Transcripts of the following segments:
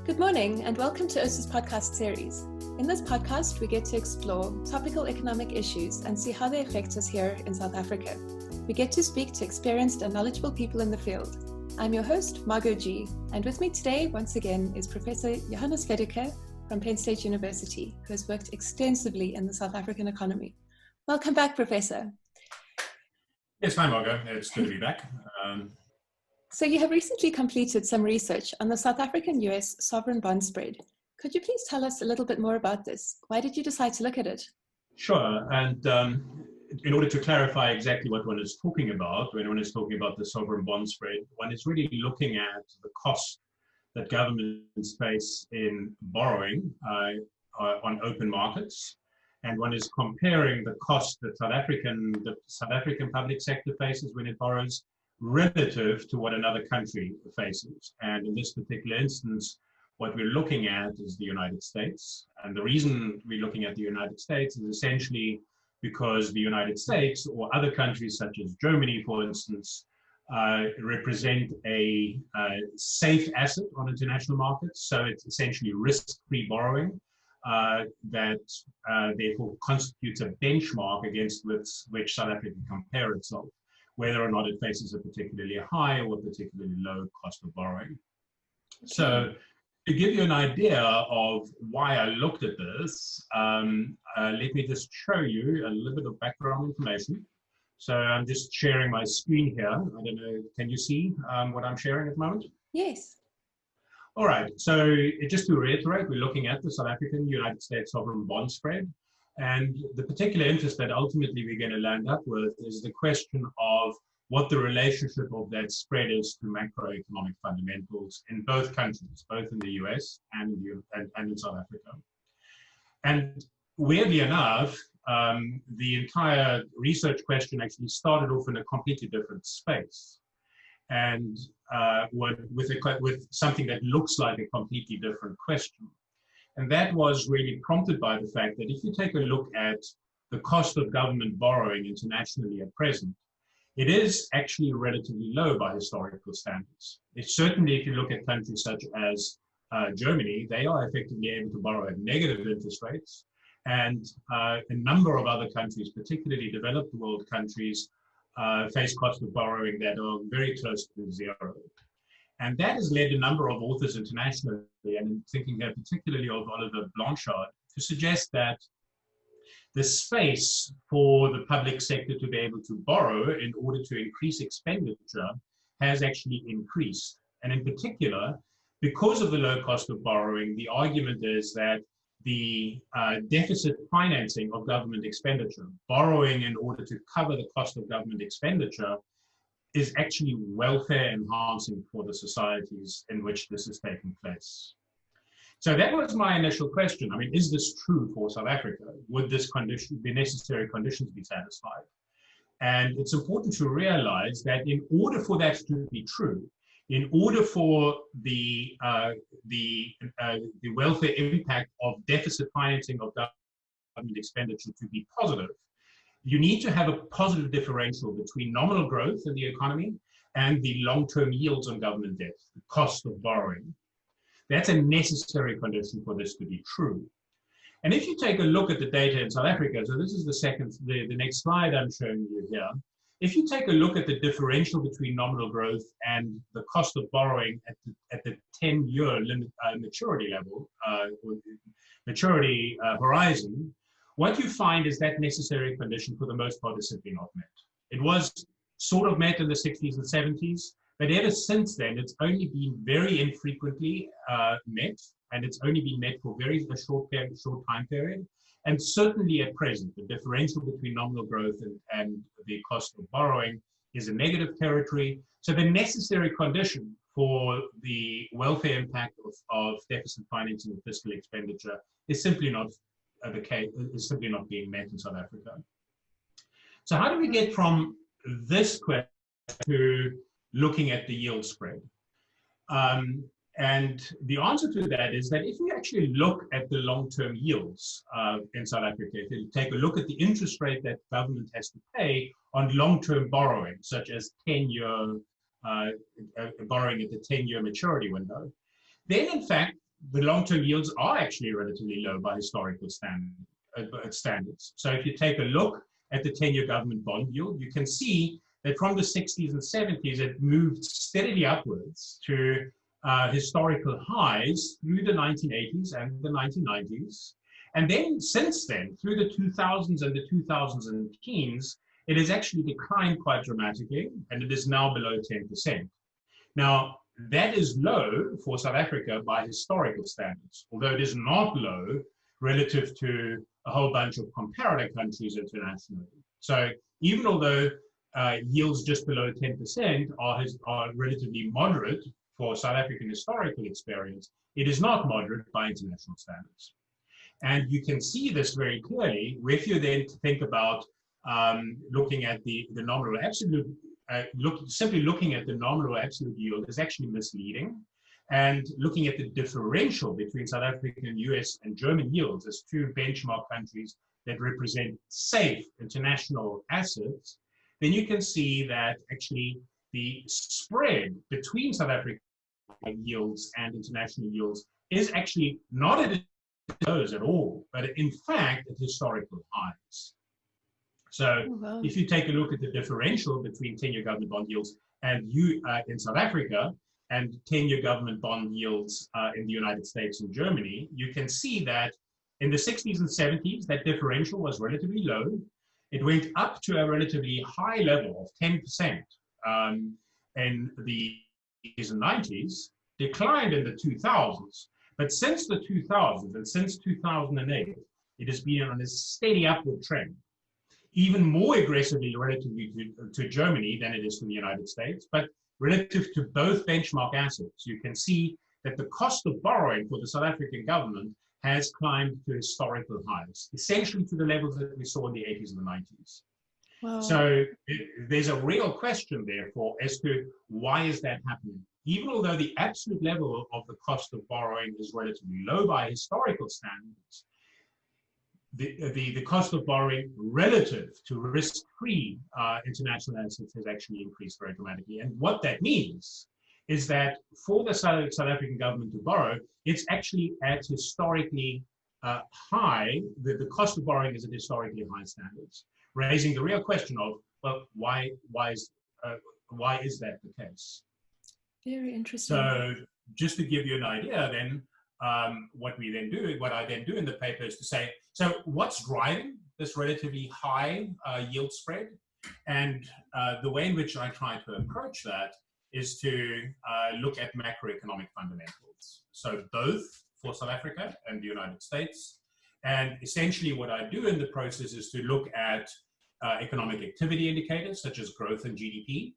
Good morning and welcome to ERSA's podcast series. In this podcast, we get to explore topical economic issues and see how they affect us here in South Africa. We get to speak to experienced and knowledgeable people in the field. I'm your host, Margaux G, and with me today, once again, is Professor Johannes Fedderke from Penn State University, who has worked extensively in the South African economy. Welcome back, Professor. Yes, hi Margaux. It's good to be back. So you have recently completed some research on the South African-US sovereign bond spread. Could you please tell us a little bit more about this? Why did you decide to look at it? Sure. And in order to clarify exactly what one is talking about, when one is talking about the sovereign bond spread, one is really looking at the cost that governments face in borrowing on open markets. And one is comparing the cost that the South African public sector faces when it borrows relative to what another country faces. And in this particular instance, what we're looking at is the United States. And the reason we're looking at the United States is essentially because the United States or other countries such as Germany, for instance, represent a safe asset on international markets. So it's essentially risk-free borrowing that therefore constitutes a benchmark against which South Africa can compare itself, whether or not it faces a particularly high or particularly low cost of borrowing. So to give you an idea of why I looked at this, let me just show you a little bit of background information. So I'm just sharing my screen here. I don't know, can you see what I'm sharing at the moment? Yes. All right, so just to reiterate, we're looking at the South African United States sovereign bond spread. And the particular interest that ultimately we're going to land up with is the question of what the relationship of that spread is to macroeconomic fundamentals in both countries, both in the US and in South Africa. And weirdly enough, the entire research question actually started off in a completely different space, and with something that looks like a completely different question. And that was really prompted by the fact that if you take a look at the cost of government borrowing internationally at present, it is actually relatively low by historical standards. It's certainly, if you look at countries such as Germany, they are effectively able to borrow at negative interest rates. And a number of other countries, particularly developed world countries, face cost of borrowing that are very close to zero. And that has led a number of authors internationally, and thinking here particularly of Oliver Blanchard, to suggest that the space for the public sector to be able to borrow in order to increase expenditure has actually increased. And in particular, because of the low cost of borrowing, the argument is that the deficit financing of government expenditure, borrowing in order to cover the cost of government expenditure, is actually welfare enhancing for the societies in which this is taking place. So that was my initial question. I mean, is this true for South Africa? Would this condition, the necessary conditions, be satisfied? And it's important to realize that in order for that to be true, in order for the welfare impact of deficit financing of government expenditure to be positive, you need to have a positive differential between nominal growth in the economy and the long-term yields on government debt, the cost of borrowing. That's a necessary condition for this to be true. And if you take a look at the data in South Africa, so this is the next slide I'm showing you here. If you take a look at the differential between nominal growth and the cost of borrowing at the 10-year limit maturity level, maturity horizon, what you find is that necessary condition for the most part is simply not met. It was sort of met in the 60s and 70s, but ever since then, it's only been very infrequently met, and it's only been met for a short time period. And certainly at present, the differential between nominal growth and the cost of borrowing is a negative territory. So the necessary condition for the welfare impact of deficit financing and fiscal expenditure is simply not the case, is simply not being met in South Africa. So how do we get from this question to looking at the yield spread? And the answer to that is that if we actually look at the long-term yields in South Africa, if you take a look at the interest rate that government has to pay on long-term borrowing, such as 10-year borrowing at the 10-year maturity window, then in fact, the long-term yields are actually relatively low by historical standards. So if you take a look at the 10-year government bond yield, you can see that from the 60s and 70s, it moved steadily upwards to historical highs through the 1980s and the 1990s. And then since then, through the 2000s and the 2010s, it has actually declined quite dramatically, and it is now below 10%. Now, that is low for South Africa by historical standards, although it is not low relative to a whole bunch of comparator countries internationally. So even although yields just below 10% are relatively moderate for South African historical experience, it is not moderate by international standards. And you can see this very clearly if you then think about looking at the nominal absolute, simply looking at the nominal absolute yield is actually misleading. And looking at the differential between South African, US, and German yields as two benchmark countries that represent safe international assets, then you can see that actually the spread between South African yields and international yields is actually not at lows at all, but in fact at historical highs. So if you take a look at the differential between 10-year government bond yields and in South Africa and 10-year government bond yields in the United States and Germany, you can see that in the 60s and 70s, that differential was relatively low. It went up to a relatively high level of 10% in the 80s and 90s, declined in the 2000s. But since the 2000s and since 2008, it has been on a steady upward trend, even more aggressively relatively to Germany than it is to the United States, but relative to both benchmark assets. You can see that the cost of borrowing for the South African government has climbed to historical highs, essentially to the levels that we saw in the 80s and the 90s. Wow. So there's a real question, therefore, as to why is that happening? Even although the absolute level of the cost of borrowing is relatively low by historical standards, the cost of borrowing relative to risk-free international assets has actually increased very dramatically. And what that means is that for the South African government to borrow, it's actually at historically high, the cost of borrowing is at historically high standards, raising the real question of, well, why is that the case? Very interesting. So just to give you an idea then, what I then do in the paper is to say, so what's driving this relatively high yield spread? And the way in which I try to approach that is to look at macroeconomic fundamentals. So both for South Africa and the United States. And essentially what I do in the process is to look at economic activity indicators such as growth and GDP,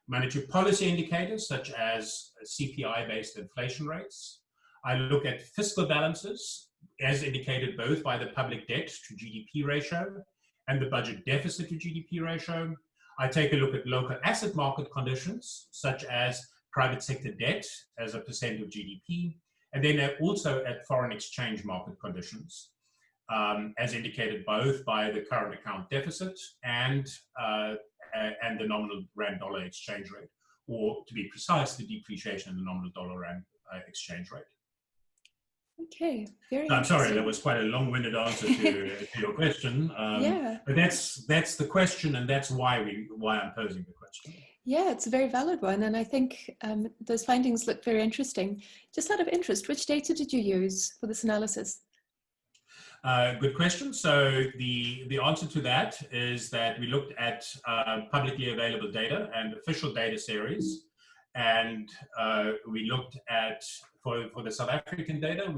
monetary policy indicators such as CPI-based inflation rates. I look at fiscal balances as indicated both by the public debt to GDP ratio and the budget deficit to GDP ratio. I take a look at local asset market conditions such as private sector debt as a percent of GDP, and then also at foreign exchange market conditions as indicated both by the current account deficit and the nominal rand-dollar exchange rate, or to be precise, the depreciation in the nominal dollar-rand exchange rate. Okay, very I'm sorry, that was quite a long-winded answer to your question. Yeah. But that's the question, and that's why I'm posing the question. Yeah, it's a very valid one, and I think those findings look very interesting. Just out of interest, which data did you use for this analysis? Good question. So the answer to that is that we looked at publicly available data and official data series, and we looked at, for the South African data,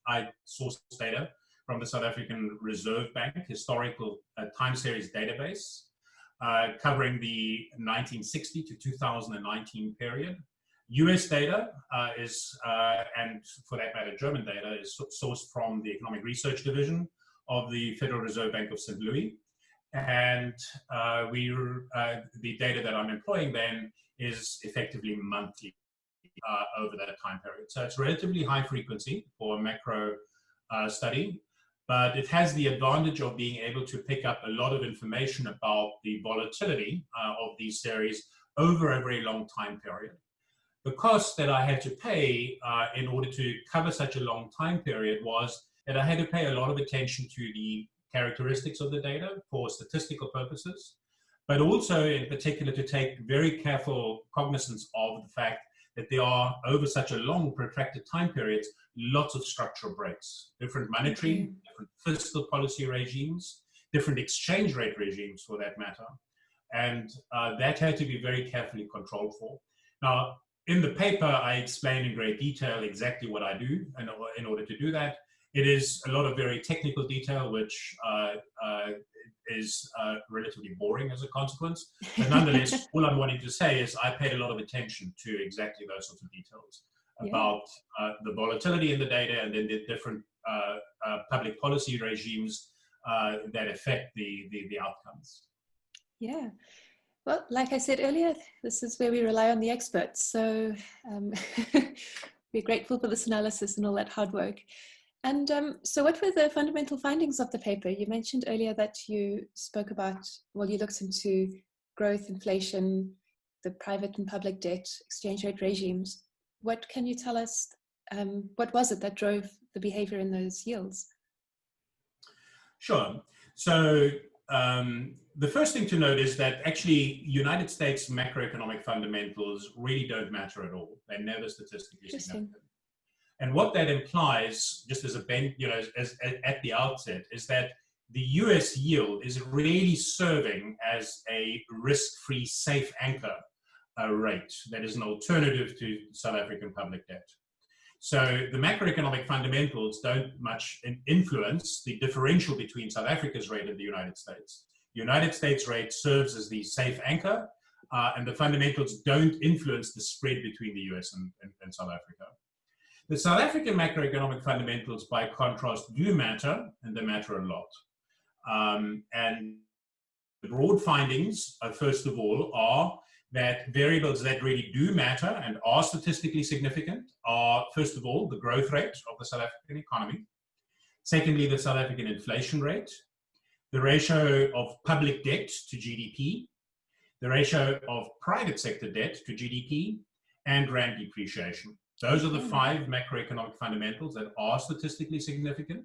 I sourced data from the South African Reserve Bank historical time series database covering the 1960 to 2019 period. US data and for that matter, German data is sourced from the Economic Research Division of the Federal Reserve Bank of St. Louis. And the data that I'm employing then is effectively monthly over that time period. So it's relatively high frequency for a macro study, but it has the advantage of being able to pick up a lot of information about the volatility of these series over a very long time period. The cost that I had to pay in order to cover such a long time period was that I had to pay a lot of attention to the characteristics of the data for statistical purposes, but also in particular to take very careful cognizance of the fact that there are, over such a long protracted time periods, lots of structural breaks, different monetary, different fiscal policy regimes, different exchange rate regimes for that matter. And that had to be very carefully controlled for. Now, in the paper, I explain in great detail exactly what I do in order to do that. It is a lot of very technical detail, which is relatively boring as a consequence. But nonetheless, all I'm wanting to say is I paid a lot of attention to exactly those sorts of details about the volatility in the data and then the different public policy regimes that affect the outcomes. Yeah. Well, like I said earlier, this is where we rely on the experts. So we're grateful for this analysis and all that hard work. And so what were the fundamental findings of the paper? You mentioned earlier that you spoke about, well, you looked into growth, inflation, the private and public debt, exchange rate regimes. What can you tell us, what was it that drove the behavior in those yields? Sure. So the first thing to note is that actually United States macroeconomic fundamentals really don't matter at all. They're never statistically significant. And what that implies, just as a as at the outset, is that the US yield is really serving as a risk-free, safe anchor rate that is an alternative to South African public debt. So the macroeconomic fundamentals don't much influence the differential between South Africa's rate and the United States. The United States rate serves as the safe anchor, and the fundamentals don't influence the spread between the US and South Africa. The South African macroeconomic fundamentals, by contrast, do matter, and they matter a lot. And the broad findings, first of all, are that variables that really do matter and are statistically significant are, first of all, the growth rate of the South African economy. Secondly, the South African inflation rate, the ratio of public debt to GDP, the ratio of private sector debt to GDP, and rand depreciation. Those are the 5 macroeconomic fundamentals that are statistically significant.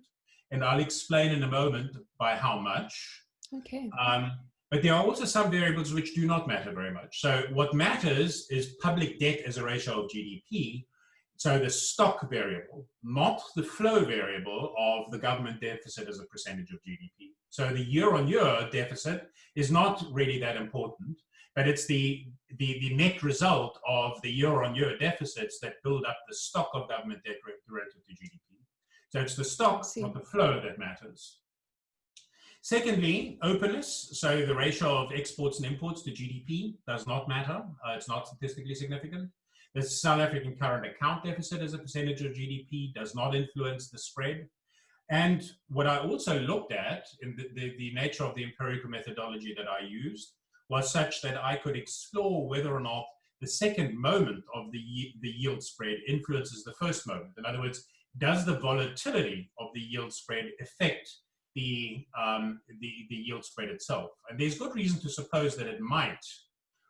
And I'll explain in a moment by how much. Okay. But there are also some variables which do not matter very much. So what matters is public debt as a ratio of GDP. So the stock variable, not the flow variable of the government deficit as a percentage of GDP. So the year-on-year deficit is not really that important, but it's the net result of the year-on-year deficits that build up the stock of government debt relative to GDP. So it's the stock, not the flow, that matters. Secondly, openness. So the ratio of exports and imports to GDP does not matter. It's not statistically significant. The South African current account deficit as a percentage of GDP does not influence the spread. And what I also looked at in the nature of the empirical methodology that I used was such that I could explore whether or not the second moment of the yield spread influences the first moment. In other words, does the volatility of the yield spread affect the yield spread itself? And there's good reason to suppose that it might.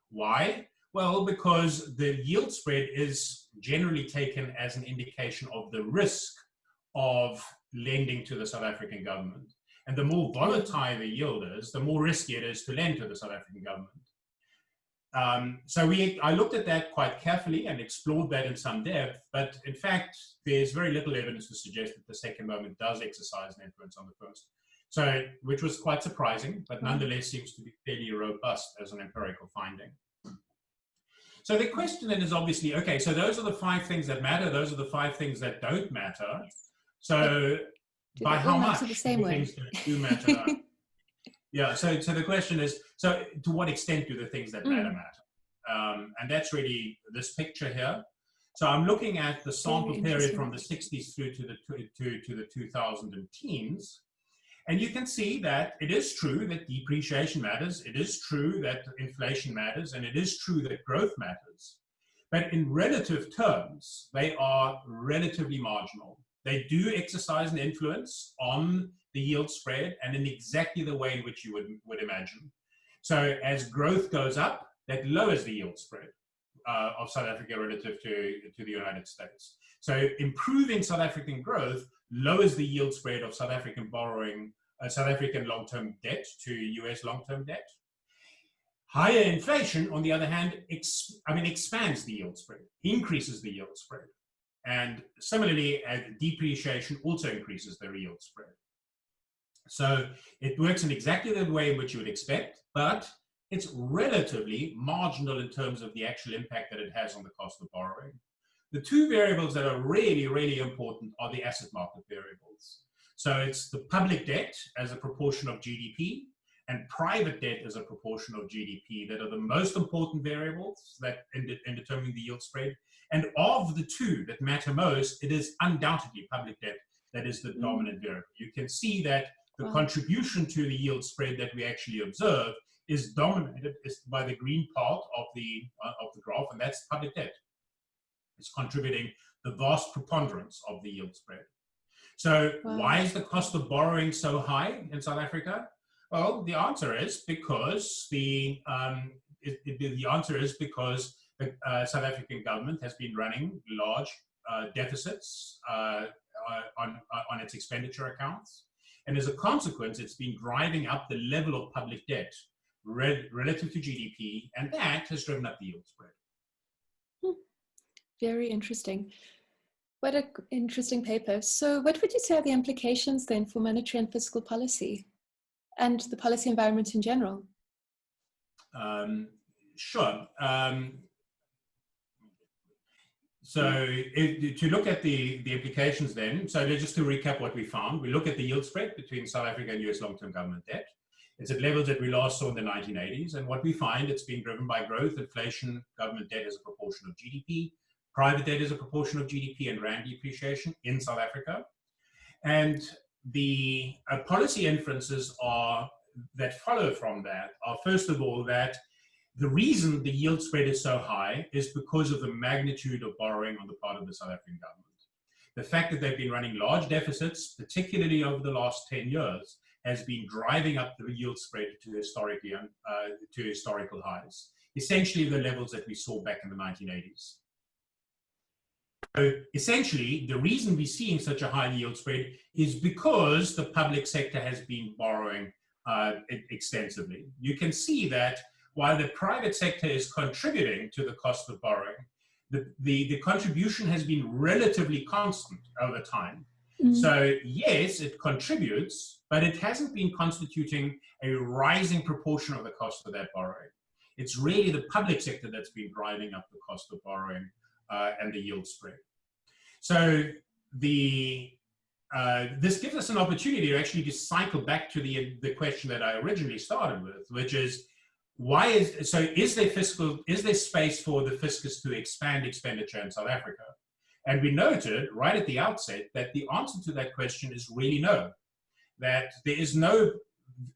Why? Well, because the yield spread is generally taken as an indication of the risk of lending to the South African government. And the more volatile the yield is, the more risky it is to lend to the South African government. So I looked at that quite carefully and explored that in some depth, but in fact, there's very little evidence to suggest that the second moment does exercise an influence on the first. So, which was quite surprising, but nonetheless seems to be fairly robust as an empirical finding. So the question then is obviously, okay, so those are the 5 things that matter, those are the 5 things that don't matter. So by how much the same way? Things that do matter? Yeah, so the question is, so to what extent do the things that matter matter? And that's really this picture here. So I'm looking at the sample period from the 60s through to the 2010s. And you can see that it is true that depreciation matters, it is true that inflation matters, and it is true that growth matters. But in relative terms, they are relatively marginal. They do exercise an influence on the yield spread and in exactly the way in which you would imagine. So as growth goes up, that lowers the yield spread. South Africa relative to the United States. So improving South African growth lowers the yield spread of South African borrowing, South African long-term debt to US long-term debt. Higher inflation, on the other hand, expands the yield spread, increases the yield spread. And similarly, depreciation also increases the yield spread. So it works in exactly the way in which you would expect, but it's relatively marginal in terms of the actual impact that it has on the cost of borrowing. The two variables that are really, really important are the asset market variables. So it's the public debt as a proportion of GDP and private debt as a proportion of GDP that are the most important variables that in determining the yield spread. And of the two that matter most, it is undoubtedly public debt that is the dominant variable. You can see that the contribution to the yield spread that we actually observe is dominated by the green part of the graph, and that's public debt. It's contributing the vast preponderance of the yield spread. So why is the cost of borrowing so high in South Africa? Well, the answer is because the South African government has been running large deficits on its expenditure accounts. And as a consequence, it's been driving up the level of public debt relative to GDP, and that has driven up the yield spread. Very interesting. What an interesting paper. So what would you say are the implications then for monetary and fiscal policy and the policy environment in general? Sure. To look at the implications then, so just to recap what we found, we look at the yield spread between South Africa and US long-term government debt. It's at levels that we last saw in the 1980s. And what we find, it's been driven by growth, inflation, government debt as a proportion of GDP, private debt as a proportion of GDP, and rand depreciation in South Africa. And the policy inferences that follow from that are, first of all, that the reason the yield spread is so high is because of the magnitude of borrowing on the part of the South African government. The fact that they've been running large deficits, particularly over the last 10 years, has been driving up the yield spread to historical highs, essentially the levels that we saw back in the 1980s. So essentially, the reason we're seeing such a high yield spread is because the public sector has been borrowing extensively. You can see that while the private sector is contributing to the cost of borrowing, the contribution has been relatively constant over time. So yes, it contributes, but it hasn't been constituting a rising proportion of the cost of that borrowing. It's really the public sector that's been driving up the cost of borrowing and the yield spread. So this gives us an opportunity to actually just cycle back to the question that I originally started with, which is, is there space for the fiscus to expand expenditure in South Africa? And we noted right at the outset that the answer to that question is really no. That there's no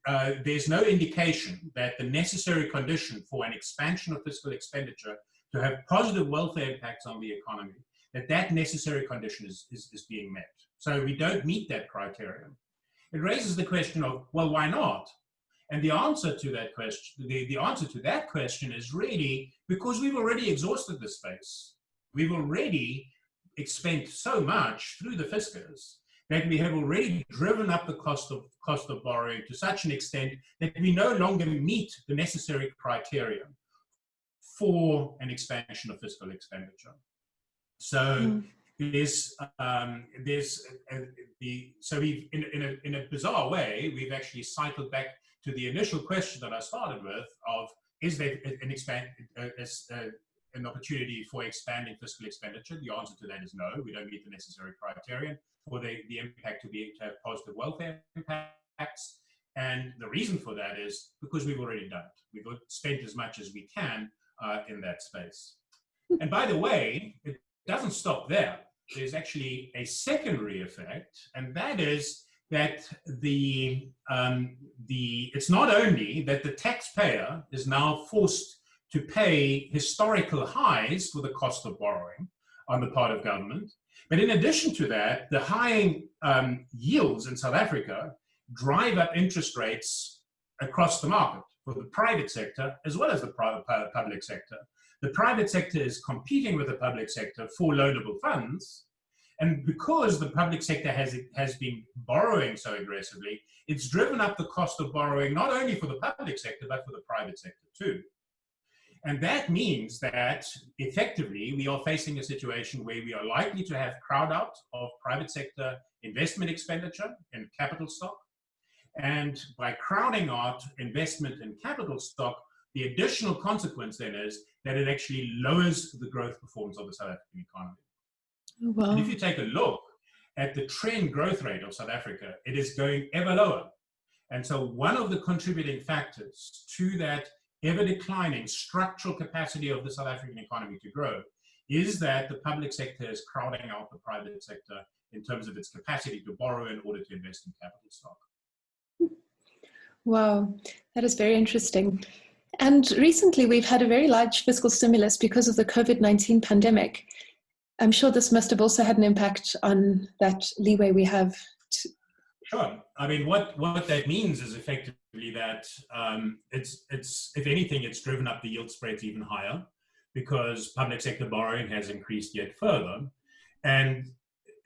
indication that the necessary condition for an expansion of fiscal expenditure to have positive welfare impacts on the economy, that necessary condition is being met. So we don't meet that criterion. It raises the question of, well, why not? And the answer to that question, the answer to that question is really because we've already exhausted the space. We've already spent so much through the fiscus that we have already driven up the cost of borrowing to such an extent that we no longer meet the necessary criteria for an expansion of fiscal expenditure. So so we've in a bizarre way, we've actually cycled back to the initial question that I started with of, is there an opportunity for expanding fiscal expenditure? The answer to that is no. We don't meet the necessary criterion for the impact to have positive welfare impacts. And the reason for that is because we've already done it. We've spent as much as we can in that space. And by the way, it doesn't stop there. There's actually a secondary effect, and that is that it's not only that the taxpayer is now forced to pay historical highs for the cost of borrowing on the part of government, but in addition to that, the high yields in South Africa drive up interest rates across the market for the private sector as well as the public sector. the private sector is competing with the public sector for loanable funds. And because the public sector has been borrowing so aggressively, it's driven up the cost of borrowing, not only for the public sector, but for the private sector too. And that means that effectively we are facing a situation where we are likely to have crowd out of private sector investment expenditure and capital stock. And by crowding out investment in capital stock, the additional consequence then is that it actually lowers the growth performance of the South African economy. Wow. And if you take a look at the trend growth rate of South Africa, it is going ever lower. And so one of the contributing factors to that ever declining structural capacity of the South African economy to grow is that the public sector is crowding out the private sector in terms of its capacity to borrow in order to invest in capital stock. Wow, that is very interesting. And recently we've had a very large fiscal stimulus because of the COVID-19 pandemic. I'm sure this must have also had an impact on that leeway we have. Sure. I mean, what that means is effectively that it's if anything, it's driven up the yield spreads even higher because public sector borrowing has increased yet further. And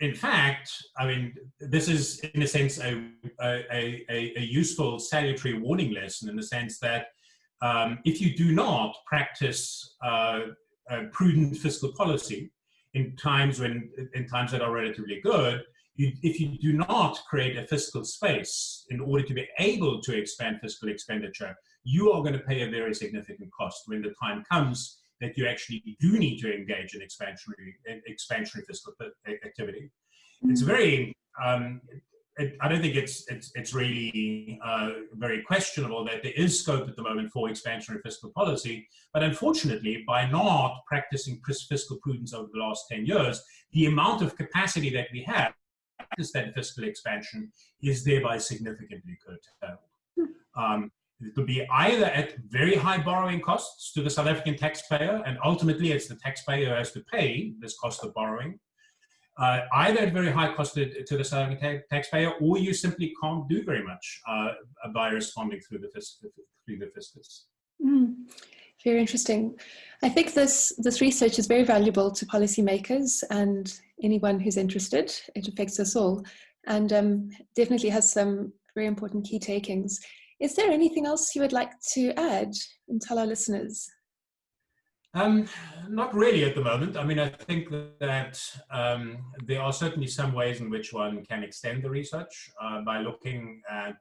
in fact, I mean, this is in a sense a useful salutary warning lesson in the sense that if you do not practice prudent fiscal policy in times that are relatively good, if you do not create a fiscal space in order to be able to expand fiscal expenditure, you are going to pay a very significant cost when the time comes that you actually do need to engage in expansionary fiscal activity. It's very, I don't think it's really very questionable that there is scope at the moment for expansionary fiscal policy, but unfortunately, by not practicing fiscal prudence over the last 10 years, the amount of capacity that we have to practice that fiscal expansion is thereby significantly curtailed. It will be either at very high borrowing costs to the South African taxpayer, and ultimately it's the taxpayer who has to pay this cost of borrowing, either at very high cost to the South African taxpayer, or you simply can't do very much by responding through the fiscus. Very interesting. I think this research is very valuable to policymakers and anyone who's interested. It affects us all, and definitely has some very important key takings. Is there anything else you would like to add and tell our listeners? Not really at the moment. I mean, I think that there are certainly some ways in which one can extend the research by looking at,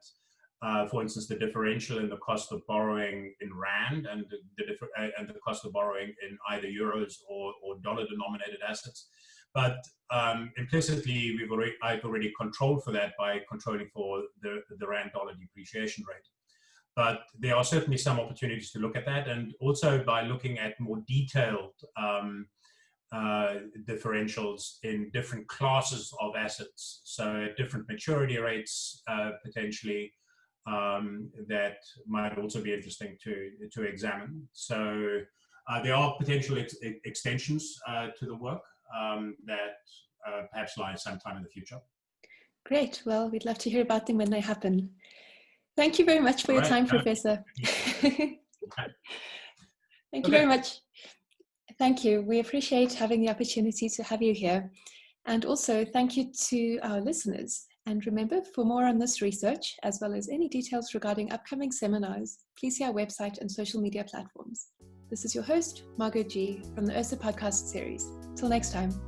for instance, the differential in the cost of borrowing in Rand and the cost of borrowing in either euros or dollar-denominated assets. But implicitly, I've already controlled for that by controlling for the Rand-dollar depreciation rate. But there are certainly some opportunities to look at that, and also by looking at more detailed differentials in different classes of assets. So at different maturity rates, potentially, that might also be interesting to examine. So there are potential extensions to the work that perhaps lie sometime in the future. Great. Well, we'd love to hear about them when they happen. Thank you very much for your time, Professor. Thank you very much. Thank you. We appreciate having the opportunity to have you here. And also thank you to our listeners. And remember, for more on this research, as well as any details regarding upcoming seminars, please see our website and social media platforms. This is your host, Margaux G, from the ERSA podcast series. Till next time.